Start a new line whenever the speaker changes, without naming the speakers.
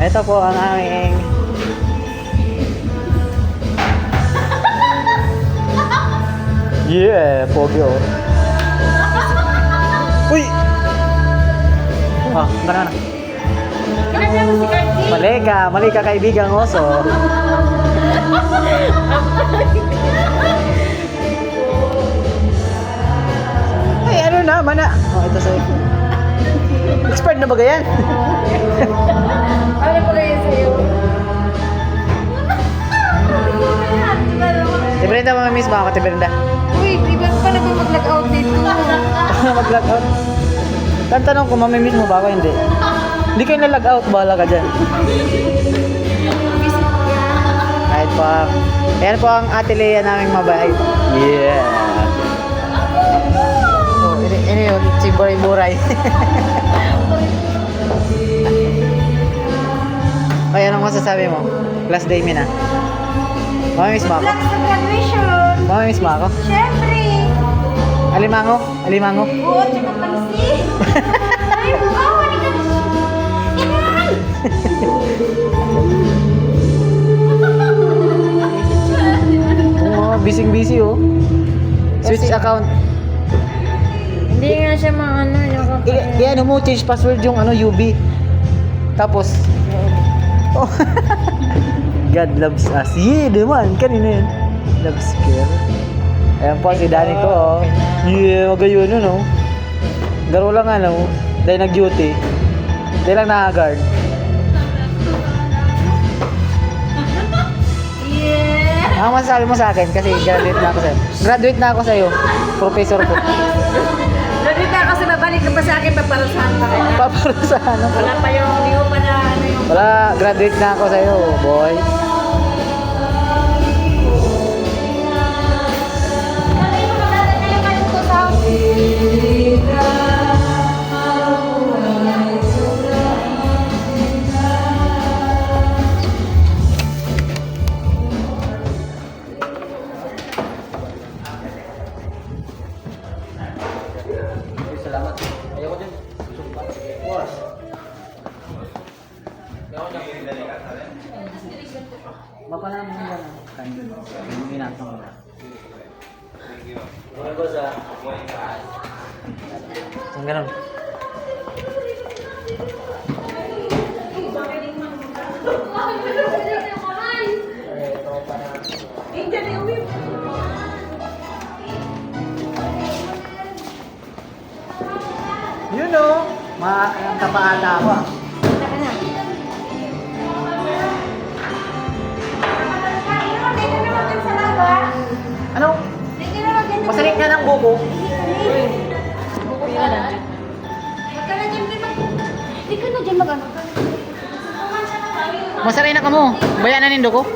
Ito po ang aming yeah, pogi oh. Uy! Oh, banana. Mali ka kaibigang oso. Ay, ano na, mana. Oh, ito sa'yo. Expired na ba ganyan?
Ano po kayo sa'yo?
Tibrenda, mamamiss mo ako, Tibrenda.
Uy, di ba pa na ba mag-log out dito?
Mag-log out. Tanong ko, mamimiss mo ba ako? Hindi. Hindi kayo na-log out, bahala ka dyan. Kahit po, yan po ang Ate Lea naming mabait. Yeah. Oh, ini yun, si Buray-Buray. Ay, anong masasabi mo? Last day, Mina. Mamimiss mo ako?
Last na graduation.
Mamimiss mo ako?
Siyempre.
Alimango? Alimango?
Oo, tsaka pansin. Ay, wow, hindi ka na.
Oo, busy-busy oh. Switch account.
Hindi nga siya maano yung
Ano mo, change password yung ano, UB. Tapos, oh. God loves us. Yeah, naman. Kanina yun. Loves care. Ayan po, si Danny ko oh. Yeah, magayon yun oh. Garo lang ano, dahil nag-duty. Dahil lang naka-guard.
Yeah.
Ano masasabi mo sa akin? Kasi graduate na ako sa'yo. Graduate na ako sa'yo. Professor ko.
Graduate na kasi babalik ka pa sa akin paparusahan pa kita.
Paparusahan ako.
Wala pa yung, hindi ko pa na ano yung...
Wala, graduate na ako sa'yo, boy. Salamat. Ayaw ko din. Boss. Baka lang mo yan. Kanina. Minatang mo. Ano ba sa? Saan ganun? You know, tapaata ako ah. Ano? Masalik na ng buko. Masaray na ka mo. Bayanan nindo ko.